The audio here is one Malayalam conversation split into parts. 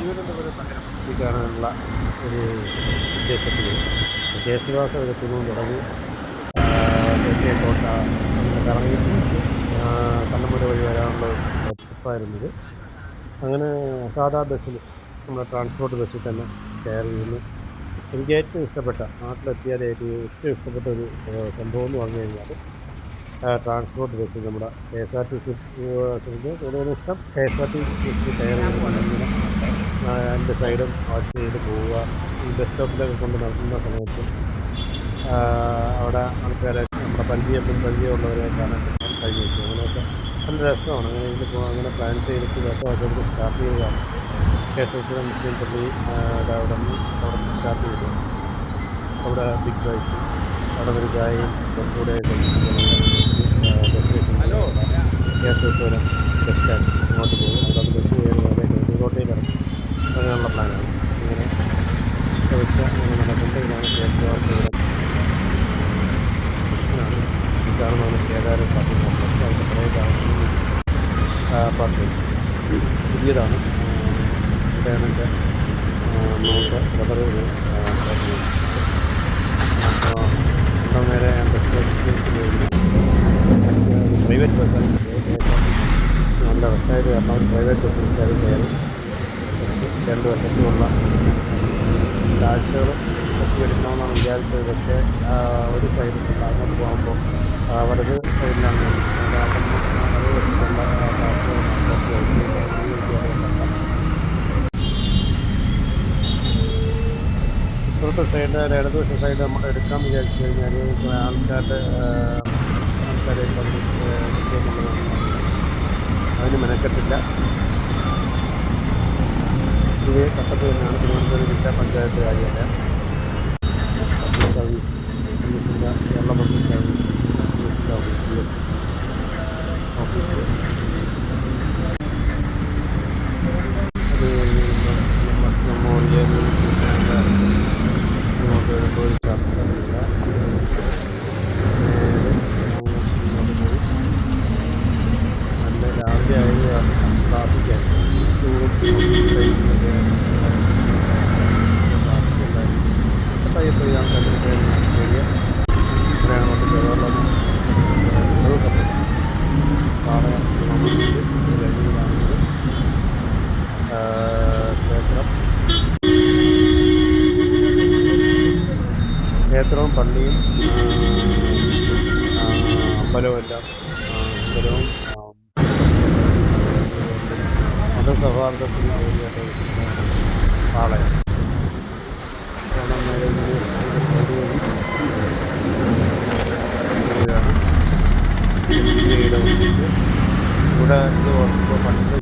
തിരുവനന്തപുരം നഗരം കാണാനുള്ള ഒരു ഉദ്ദേശത്തിൽ കേശവാസം എടുക്കുന്നു തുടങ്ങി തെക്കേക്കോട്ട അങ്ങനെ കറങ്ങിയിട്ട് കണ്ണമ്പുര വഴി വരാനുള്ള ഒരു ട്രിപ്പായിരുന്നത്. അങ്ങനെ സാധാ ബസ്സിൽ നമ്മുടെ ട്രാൻസ്പോർട്ട് ബസ്സിൽ തന്നെ കയറി ഇരുന്ന് എനിക്ക് ഏറ്റവും ഇഷ്ടപ്പെട്ട നാട്ടിലെത്തിയാൽ ഏറ്റവും ഇഷ്ടപ്പെട്ട ഒരു സംഭവം എന്ന് പറഞ്ഞു കഴിഞ്ഞാൽ ട്രാൻസ്പോർട്ട് ബസ്സിൽ നമ്മുടെ K S R T C കൂടുതലും ഇഷ്ടം K S R T C കയറി ഇങ്ങനെ അതിൻ്റെ സൈഡും വാച്ച് ചെയ്ത് പോവുക. ഈ ബസ് സ്റ്റോപ്പിലൊക്കെ കൊണ്ട് നടത്തുന്ന സമയത്ത് അവിടെ ആൾക്കാരെ നമ്മുടെ പരിചയമുള്ളവരെ കാണാൻ കഴിഞ്ഞിരിക്കും. അങ്ങനെയൊക്കെ നല്ല രസമാണ്. അങ്ങനെ ഇതിൽ പോകാൻ അങ്ങനെ പ്ലാൻ ചെയ്തിട്ട് രസമായിട്ട് സ്റ്റാർട്ട് ചെയ്തതാണ്. കെ എസ് എസ് മുസ്ലിം പള്ളി അവിടെ നിന്ന് സ്റ്റാർട്ട് ചെയ്തു. അവിടെ ബിഗ് ബൈക്ക് അവിടെ ഒരു ചായയും കൂടെ K S S bus stand അങ്ങോട്ട് പോകും. അവിടെ ബസ് കയറി നേരെ നെടുങ്കോട്ടയിൽ ഇറങ്ങി അങ്ങനെയുള്ള പ്ലാനാണ്. ഇങ്ങനെ വെച്ച് അങ്ങനെ നടക്കുമ്പോൾ ഇതാണ് കേരളത്തിലാണ് കാണുന്നതാണ് കേദാരം പാർട്ടി കോംപ്ലക്സ്. അതിൻ്റെ പഴയ പാർട്ടി പുതിയതാണ്. ഇവിടെയാണ് എൻ്റെ മോളുടെ ബ്രദർ ഒരു പാർട്ടി. അപ്പോൾ ഇവിടെ നേരെ ബസ് പ്രൈവറ്റ് ബസ്സാണ്. നല്ല ബസ്സായത് കാരണം പ്രൈവറ്റ് ബസ്സിൽ കയറി 2 വർഷത്തിലുള്ള കാഴ്ചകൾ എത്തിയെടുക്കണമെന്നാണ് വിചാരിച്ചത്. പക്ഷേ ഒരു സൈഡിലുള്ള അങ്ങോട്ട് പോകുമ്പോൾ വലത് സൈഡിലാണ് ഇപ്പുറത്തെ സൈഡ് ഇടതുവശ സൈഡ് നമ്മൾ എടുക്കാൻ വിചാരിച്ചു കഴിഞ്ഞാൽ ആൾക്കാരെ അതിന് മെനക്കെട്ടില്ല. ഇത് കട്ടത്ത് തന്നെയാണ് തിരുവനന്തപുരം ജില്ലാ പഞ്ചായത്ത് കാര്യമല്ല. പബ്ലിക് സർവീസ് കമ്മീഷൻ്റെ കേരള പബ്ലിക് സർവീസ് കമ്മീഷൻ്റെ ഓഫീസ് മെമ്മോറിയൽ ഇങ്ങോട്ട് വരുമ്പോൾ ഒരു ചർച്ചയില്ല. നല്ല രാവിലെ ആയത് ട്രാഫിക്കായിരുന്നു. പയ്യപ്പോഴാണ് കണ്ടിട്ട് അങ്ങോട്ട് കേരളം പാളയം ക്ഷേത്രവും പള്ളിയും അമ്പലവും എല്ലാം അമ്പലവും മതസൗഹാർദ്ദത്തിൽ ഏരിയയുടെ പാളയം ഇവിടെ ഇത് ഓർക്കുമ്പോൾ പണ്ട്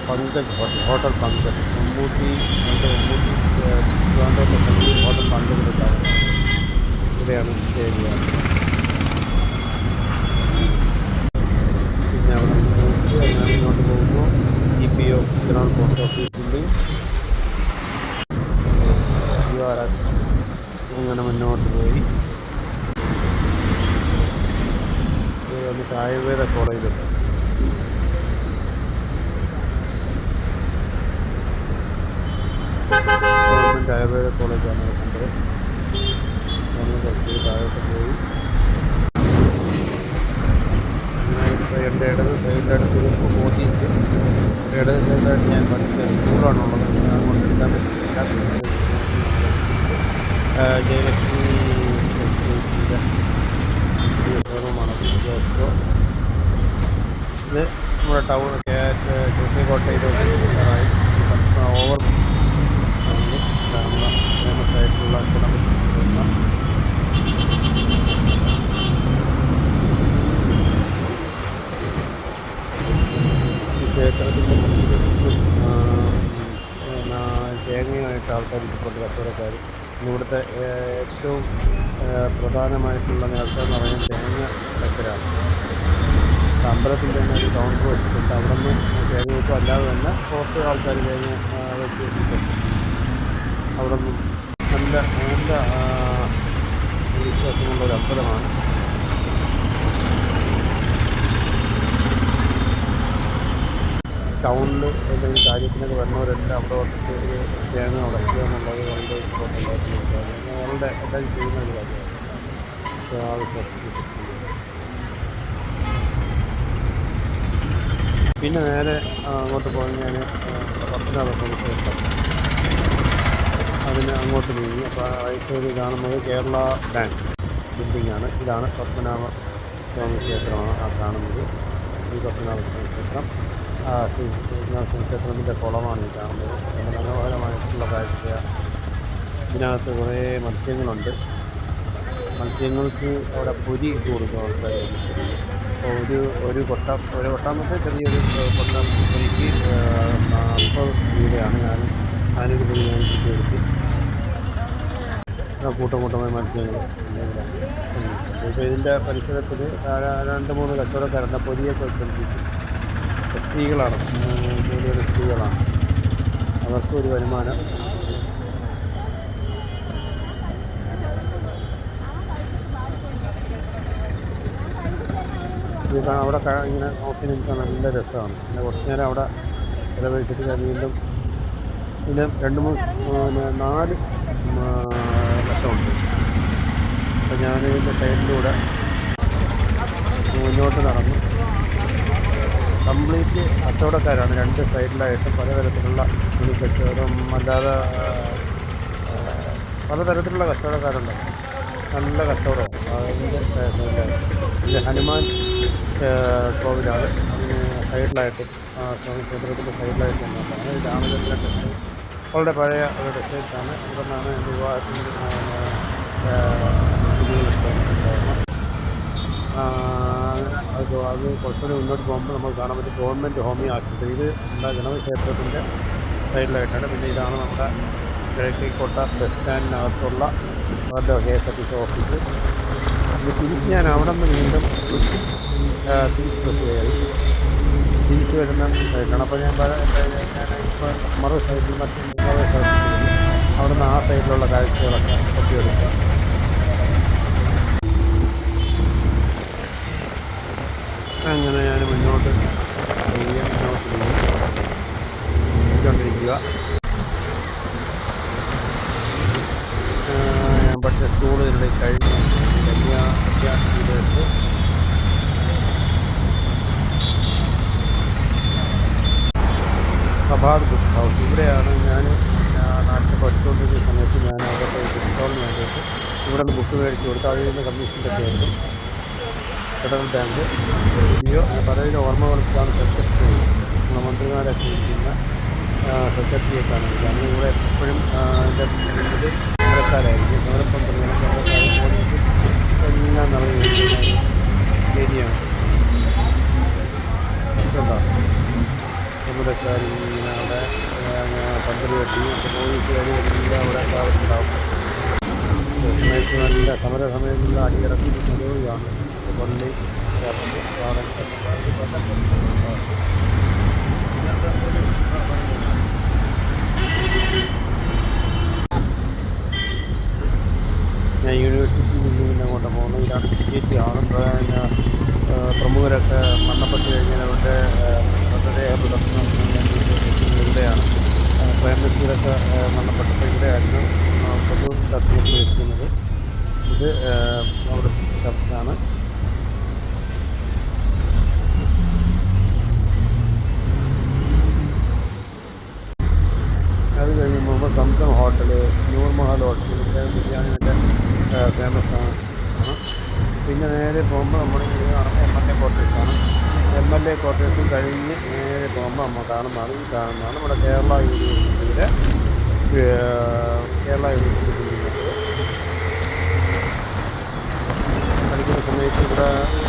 പങ്കജ് ഹോട്ടൽ പങ്കജ് മമ്മൂട്ടി ട്രിവാൻഡ്രത്തെ ഹോട്ടൽ പങ്കജ് ഉണ്ടാവും. ഇവിടെയാണ് സ്റ്റേ ചെയ്യാറ്. പിന്നെ അവിടെ ഞാൻ ഇങ്ങോട്ട് പോകുമ്പോൾ EPO ഗ്രൗണ്ട് പോസ്റ്റ് ഓഫീസിൻ്റെ അങ്ങനെ മുന്നോട്ട് പോയി വന്നിട്ട് ആയുർവേദ കോളേജുണ്ട്. ഗവൺമെൻറ് ആയുർവേദ കോളേജാണ് കണ്ടത്. കുറച്ച് താഴോട്ട് പോയി എൻ്റെ ഇടത് സൈഡിൻ്റെ അടുത്തൊരു ഓഫീസ്. ഇടത് സൈഡിലായിട്ട് ഞാൻ പഠിച്ച സ്കൂളാണുള്ളത്. അതുകൊണ്ട് എടുക്കാൻ പറ്റില്ല. ജയലക്ഷ്മി ഷോറൂമാണ്. ഇത് നമ്മുടെ ടൗൺ കോട്ടയിലോട്ട് ഓവർ നമ്മുടെ ഫേമസ് ആയിട്ടുള്ള ക്ഷേത്രത്തിൻ്റെ തേങ്ങയുമായിട്ട് ആൾക്കാർ ഇഷ്ടപ്പെട്ട കച്ചവടക്കാർ. ഇവിടുത്തെ ഏറ്റവും പ്രധാനമായിട്ടുള്ള നേർച്ച എന്ന് പറയുന്നത് തേങ്ങ കച്ചവടമാണ്. അമ്പലത്തിൽ തന്നെ ഒരു കൗണ്ടർ വെച്ചിട്ടുണ്ട്. അവിടെ നിന്ന് തേങ്ങ വെക്കും. അല്ലാതെ തന്നെ പുറത്ത് ആൾക്കാർ തേങ്ങ വെച്ച് വെച്ചിട്ടുണ്ട്. അവിടെ നിന്നും നല്ല നല്ല ടൗണിൽ എന്തെങ്കിലും കാര്യത്തിനൊക്കെ വരുന്നവരെല്ലാം അവിടെ വന്നിട്ട് ഒരു തേങ്ങ ഉടയ്ക്കുക എന്നുള്ളത് വളരെ ഇമ്പോർട്ടൻ്റ് ആയിട്ടുള്ള ഒരു കാര്യമാണ്. ഞങ്ങളുടെ എല്ലാവരും ചെയ്യുന്ന ഒരു കാര്യമാണ്. പിന്നെ നേരെ അങ്ങോട്ട് പോയി ഞാൻ പത്തനാപുരം ക്ഷേത്രം അതിന് അങ്ങോട്ട് നീങ്ങി. അപ്പോൾ റൈറ്റ് സൈഡിൽ കാണുന്നത് കേരള ബാങ്ക് ബിൽഡിങ്ങാണ്. ഇതാണ് പത്മനാഭ സ്വാമി ക്ഷേത്രമാണ് ആ കാണുന്നത്. ഈ പത്മനാഭ സ്വാമി ക്ഷേത്രം ശ്രീനാഥ ക്ഷേത്രത്തിൻ്റെ കുളമാണ് ഈ കാണുന്നത്. നല്ല മനോഹരമായിട്ടുള്ള കാഴ്ച. ഇതിനകത്ത് കുറേ മത്സ്യങ്ങളുണ്ട്. മത്സ്യങ്ങൾക്ക് അവിടെ പൊരി ഇട്ട് കൊടുക്കും ആൾക്കാർ. അപ്പോൾ ഒരു കൊട്ടാമത്തെ ചെറിയൊരു കൊട്ട പൊരിക്ക് 40 രൂപയാണ്. ഞാനൊരു പൊരി വാങ്ങിച്ചിട്ട് എടുത്ത് കൂട്ടമായി മത്സ്യങ്ങൾ. ഇപ്പോൾ ഇതിൻ്റെ പരിസരത്തിൽ 2-3 കച്ചവടക്കാരുണ്ട്. പൊരിയൊക്കെ വെച്ചുകൊണ്ടിരിക്കും. സ്ത്രീകളാണ്, ജോലിയുടെ സ്ത്രീകളാണ്. അവർക്കൊരു വരുമാനം. അവിടെ ഇങ്ങനെ നോക്കി നിൽക്കാൻ നല്ല രസമാണ്. പിന്നെ കുറച്ച് നേരം അവിടെ ചിലവഴിച്ചിട്ട് വീണ്ടും പിന്നെ 4 ഘട്ടമുണ്ട്. അപ്പോൾ ഞാനിതിൻ്റെ സൈഡിലൂടെ മുന്നോട്ട് നടന്നു. കംപ്ലീറ്റ് കച്ചവടക്കാരാണ്. 2 സൈഡിലായിട്ട് പലതരത്തിലുള്ള കച്ചവടം, അല്ലാതെ പലതരത്തിലുള്ള കച്ചവടക്കാരുണ്ട്. നല്ല കച്ചവടമാണ്. അതിൻ്റെ ഇത് ഹനുമാൻ കോവിലാണ്. അതിന് സൈഡിലായിട്ട് സ്വാമി ക്ഷേത്രത്തിൻ്റെ സൈഡിലായിട്ട് വന്നതാണ്. ഇത് രാമചന്ദ്രൻ്റെ ടെക്സ്റ്റൈൽ, വളരെ പഴയ ഒരു ടെക്സ്റ്റൈൽസാണ്. ഇവിടെ നിന്നാണ് എൻ്റെ വിവാഹത്തിന് അത് കുറച്ചുകൂടി മുന്നോട്ട് പോകുമ്പോൾ നമുക്ക് കാണാൻ പറ്റും ഗവൺമെൻറ് ഹോമിയോ ആശുപത്രി. ഇത് നമ്മുടെ ഗണപതി ക്ഷേത്രത്തിൻ്റെ സൈഡിലായിട്ടാണ്. പിന്നെ ഇതാണ് നമ്മുടെ കിഴക്കേക്കോട്ട ബസ് സ്റ്റാൻഡിനകത്തുള്ള അവരുടെ KSRTC ഓഫീസ്. ഇത് തിരിച്ച് ഞാൻ അവിടെ നിന്ന് വീണ്ടും തിരിച്ച് ബസ് കയറി തിരിച്ച് വരുന്ന സൈഡിലാണ്. അപ്പോൾ ഞാൻ ഇപ്പോൾ മറു സൈഡിൽ അവിടെ നിന്ന് ആ സൈഡിലുള്ള കാഴ്ചകളൊക്കെ ഒപ്പിയെടുക്കുക. അങ്ങനെ ഞാൻ മുന്നോട്ട് നീങ്ങിക്കൊണ്ടിരിക്കുക. ഞാൻ പഠിച്ച സ്കൂളുകളുടെ കഴിഞ്ഞ അധ്യാപകർക്ക് കബാഡ് ബുക്ക് ഹൗസ്. ഇവിടെയാണ് ഞാൻ നാട്ടിൽ പഠിച്ചുകൊണ്ടിരിക്കുന്ന സമയത്ത് ഞാൻ അവിടെ ബുക്ക് സ്റ്റോളിന് വേണ്ടിയിട്ട് ഇവിടെ നിന്ന് ബുക്ക് മേടിച്ച് കൊടുത്ത് അതിൽ നിന്ന് കമ്മീഷൻ്റെ പേരിലും ഫെഡറൽ ബാങ്ക് പലവിധ ഓർമ്മകൾക്കാണ് സെക്രട്ടറി, നമ്മുടെ മന്ത്രിമാരൊക്കെ ഇരിക്കുന്ന സെക്രട്ടറിയൊക്കെയാണ്. അന്ന് ഇവിടെ എപ്പോഴും എൻ്റെ മുന്നിൽ സമരക്കാരായിരിക്കും. സമരപ്പന്തലുകളും എല്ലാം നിറഞ്ഞിരിക്കുന്ന ഏരിയയാണ്. ഇതുണ്ടോ സമരക്കാരിങ്ങനെ അവിടെ പന്തൽ കെട്ടി പോലീസുകാർ എല്ലാം അവിടെ ഉണ്ടാവും. നല്ല സമരസമയങ്ങളിൽ അടിയിറക്കി നിലവിലാണ് പള്ളി ഞാൻ യൂണിവേഴ്സിറ്റി ബിൽഡിങ്ങിൻ്റെ അങ്ങോട്ട് പോകുന്നു. ഇതാണ് ടിക്കറ്റ് ആണ്. പ്രമുഖരൊക്കെ മരണപ്പെട്ട് കഴിഞ്ഞാൽ അവരുടെ മൃതദേഹ പുലർത്തുന്ന ഇവിടെയാണ്. പ്രേം നസീറൊക്കെ മരണപ്പെട്ടപ്പോൾ ഇവിടെയായിരുന്നു പൊതു ചർച്ചയിൽ വെക്കുന്നത്. ഇത് അവിടെ ചർച്ചാണ്. അത് കഴിഞ്ഞ് മുമ്പ് സംസം ഹോട്ടൽ, നൂർമഹൽ ഹോട്ടൽ, ഇവിടെ ബിരിയാണി നല്ല ഫേമസ് ആണ്. പിന്നെ നേരെ പോകുമ്പോൾ നമ്മൾ കാണുന്നത് MLA ക്വാർട്ടേഴ്സാണ്. MLA ക്വാർട്ടേഴ്സും കഴിഞ്ഞ് നേരെ പോകുമ്പോൾ നമ്മൾ കാണുന്നതാണ് ഈ കാണുന്നതാണ് നമ്മുടെ കേരള യൂണിവേഴ്സിറ്റിയുടെ പഠിക്കുന്ന സമയത്ത് ഇവിടെ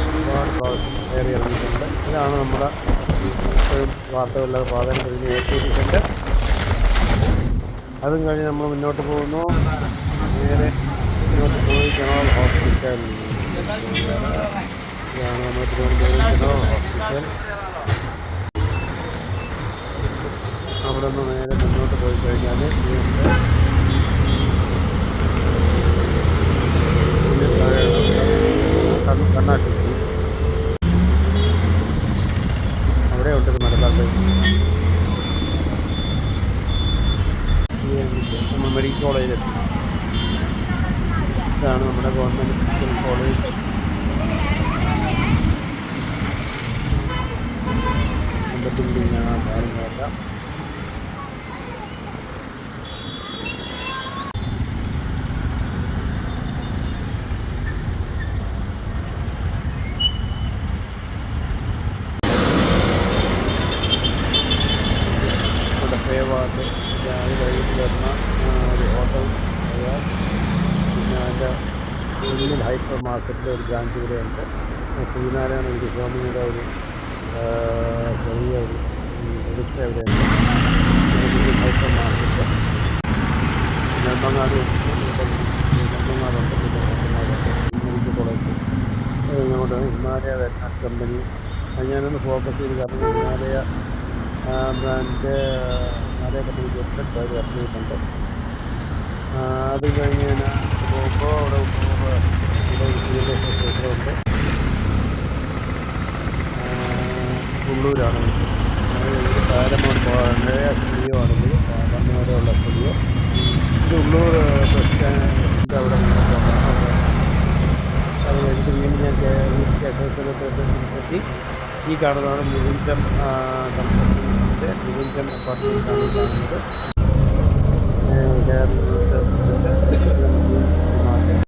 ഒരുപാട് പ്രാവശ്യം കയറി ഇറങ്ങിയിട്ടുണ്ട്. ഇതാണ് നമ്മുടെ ഇപ്പോഴും വാർത്തകളിലൊക്കെ പ്രാധാന്യം കഴിഞ്ഞ് ഏൽപ്പിച്ചിട്ടുണ്ട്. അതും കഴിഞ്ഞ് നമ്മൾ മുന്നോട്ട് പോകുന്നു. നേരെ മുന്നോട്ട് പോയി ജനറൽ ഹോസ്പിറ്റൽ. ഇതാണ് നമ്മൾ തിരുവനന്തപുരം ജനറൽ ഹോസ്പിറ്റൽ. അവിടെ നിന്ന് നേരെ മുന്നോട്ട് പോയി കഴിഞ്ഞാൽ കണ്ണാശുപത്രി അവിടെ ഉണ്ട്. മലബാർ ഇതാണ് നമ്മുടെ ഗവൺമെൻറ് മെഡിക്കൽ കോളേജ്. എൻ്റെ ബിൽഡിങ്ങാണ് കാര്യങ്ങളെല്ലാം. പേവാർഡ് അത് കഴിഞ്ഞിട്ട് വരുന്ന ഒരു ഹോട്ടൽ. പിന്നെ അതിൻ്റെ ഉള്ളിൽ ഹൈപ്പർ മാർക്കറ്റിൻ്റെ ഒരു ബ്രാഞ്ച് ഇവിടെയുണ്ട്. ശ്രീനാരായണ ഗുരുസ്വാമിയുടെ ഒരു ചെറിയ ഒരു പ്രതിഷ്ഠ ഇവിടെയുണ്ട്. ഹൈപ്പർ മാർക്കറ്റ് നെടുമങ്ങാട് നെടുമങ്ങാടുണ്ട്. പിന്നെ നെടുമങ്ങാടുണ്ട് മെഡിക്കൽ കോളേജ്. ഇങ്ങോട്ട് ഹിമാലയ വെറ്റ്നറി കമ്പനി. അത് ഞാനൊന്ന് ഫോക്കസ് ചെയ്ത് കാരണം Himalaya brand Himalaya company website അത് ഇറങ്ങിയിട്ടുണ്ട്. അത് കഴിഞ്ഞ് ഞാൻ പോകുമ്പോൾ അവിടെ സ്റ്റേഷനുണ്ട്. ഉള്ളൂരാണ് ഇത് പാരമൗണ്ട് സ്റ്റുഡിയോ ആണിത്. കണ്ണൂരുള്ള സ്റ്റുഡിയോ. ഇത് ഉള്ളൂർ ബസ് സ്റ്റാൻഡിൻ്റെ അവിടെ അത് കഴിഞ്ഞിട്ട് വീണ്ടും ഞാൻ എത്തി. ഈ കാണുന്നതാണ് ലിവിങ്ടൺ കൺസ്ട്രക്ഷൻസിൻ്റെ ലിവിങ്ടൺ അപ്പാർട്ട്മെൻറ്റാണ് കാണുന്നത്.